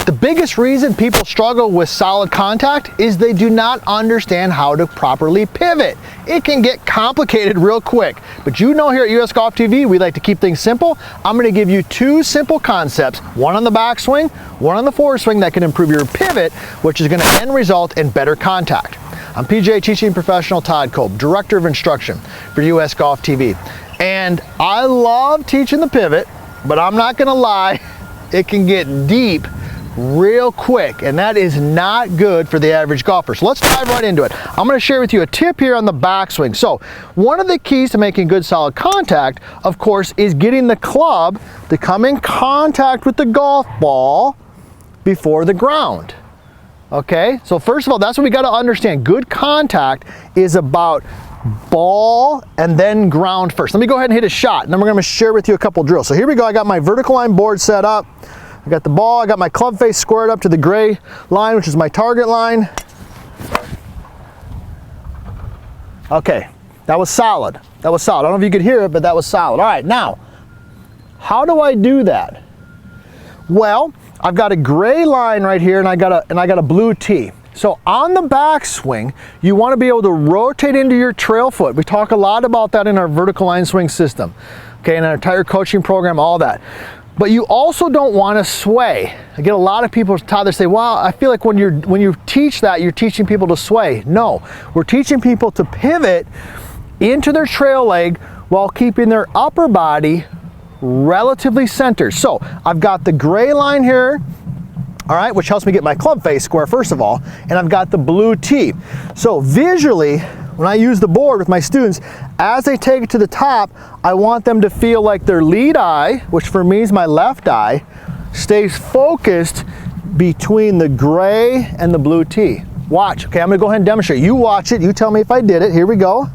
The biggest reason people struggle with solid contact is they do not understand how to properly pivot. It can get complicated real quick, but you know here at US Golf TV, we like to keep things simple. I'm gonna give you two simple concepts, one on the backswing, one on the forward swing that can improve your pivot, which is gonna end result in better contact. I'm PGA teaching professional Todd Kolb, Director of Instruction for US Golf TV. And I love teaching the pivot, but I'm not gonna lie, it can get deep real quick, and that is not good for the average golfer. So let's dive right into it. I'm going to share with you a tip here on the backswing. So one of the keys to making good solid contact, of course, is getting the club to come in contact with the golf ball before the ground. Okay, so first of all, that's what we got to understand. Good contact is about ball and then ground first. Let me go ahead and hit a shot, and then we're going to share with you a couple drills. So here we go. I got my vertical line board set up. I got the ball, I got my club face squared up to the gray line, which is my target line. Okay, that was solid. That was solid. I don't know if you could hear it, but that was solid. All right, now, how do I do that? Well, I've got a gray line right here, and I got a blue tee. So on the backswing, you want to be able to rotate into your trail foot. We talk a lot about that in our vertical line swing system, okay, in our entire coaching program, all that. But you also don't want to sway. I get a lot of people, Todd, they say, well, I feel like when you teach that, you're teaching people to sway. No, we're teaching people to pivot into their trail leg while keeping their upper body relatively centered. So I've got the gray line here, all right, which helps me get my club face square, first of all, and I've got the blue tee. So visually, when I use the board with my students, as they take it to the top, I want them to feel like their lead eye, which for me is my left eye, stays focused between the gray and the blue tee. Watch, okay, I'm gonna go ahead and demonstrate. You watch it, you tell me if I did it. Here we go,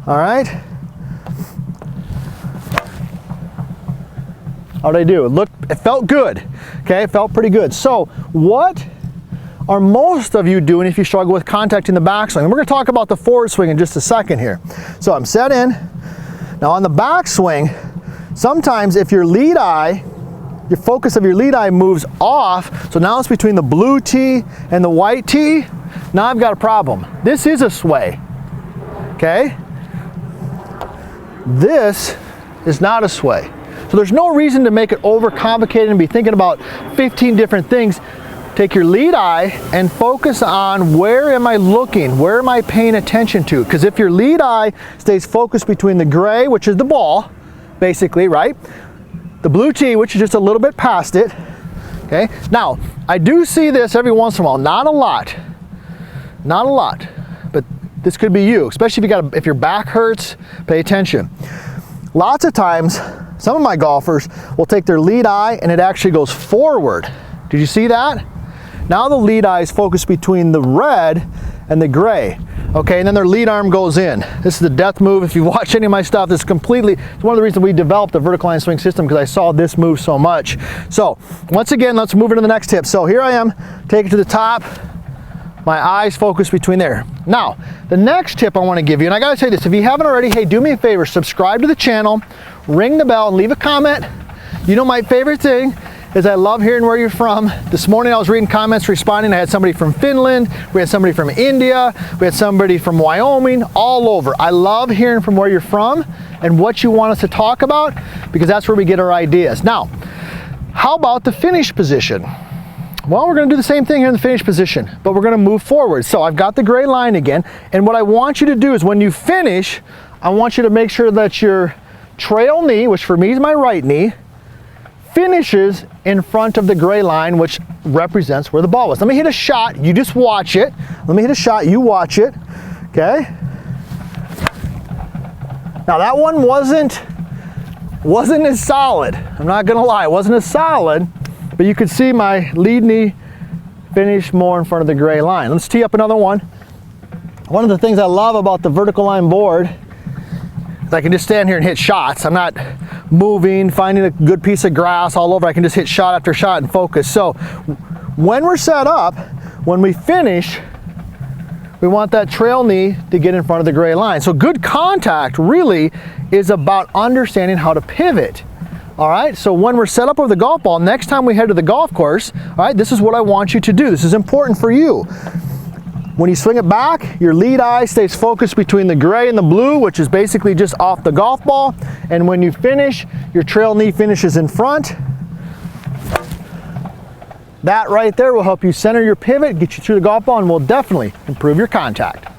all right. How'd I do? It felt good, okay, it felt pretty good. So what are most of you doing if you struggle with contact in the backswing? And we're going to talk about the forward swing in just a second here. So I'm set in. Now on the backswing, sometimes if your lead eye, your focus of your lead eye moves off, so now it's between the blue tee and the white tee, now I've got a problem. This is a sway, okay? This is not a sway. So there's no reason to make it overcomplicated and be thinking about 15 different things. Take your lead eye and focus on where am I looking, where am I paying attention to? Because if your lead eye stays focused between the gray, which is the ball, basically, right? The blue tee, which is just a little bit past it, okay? Now, I do see this every once in a while, not a lot, but this could be you, especially if your back hurts, pay attention. Lots of times, some of my golfers will take their lead eye and it actually goes forward. Did you see that? Now the lead eye is focused between the red and the gray, okay, and then their lead arm goes in. This is the death move. If you watch any of my stuff, it's one of the reasons we developed the vertical line swing system, because I saw this move so much. So once again, let's move into the next tip. So here I am, take it to the top, my eyes focus between there. Now, the next tip I want to give you, and I got to tell you this, if you haven't already, hey, do me a favor, subscribe to the channel, ring the bell, and leave a comment. You know my favorite thing is I love hearing where you're from. This morning I was reading comments responding. I had somebody from Finland, we had somebody from India, we had somebody from Wyoming, all over. I love hearing from where you're from and what you want us to talk about, because that's where we get our ideas. Now, how about the finish position? Well, we're gonna do the same thing here in the finish position, but we're gonna move forward. So I've got the gray line again, and what I want you to do is when you finish, I want you to make sure that your trail knee, which for me is my right knee, finishes in front of the gray line, which represents where the ball was. Let me hit a shot, you just watch it. Let me hit a shot, you watch it, okay? Now that one wasn't as solid. I'm not gonna lie, it wasn't as solid, but you could see my lead knee finish more in front of the gray line. Let's tee up another one. One of the things I love about the vertical line board is I can just stand here and hit shots. I'm not moving, finding a good piece of grass all over. I can just hit shot after shot and focus. So when we're set up, when we finish, we want that trail knee to get in front of the gray line. So good contact really is about understanding how to pivot All right, so when we're set up with the golf ball, next time we head to the golf course, all right, this is what I want you to do. This is important for you. When you swing it back, your lead eye stays focused between the gray and the blue, which is basically just off the golf ball. And when you finish, your trail knee finishes in front. That right there will help you center your pivot, get you through the golf ball, and will definitely improve your contact.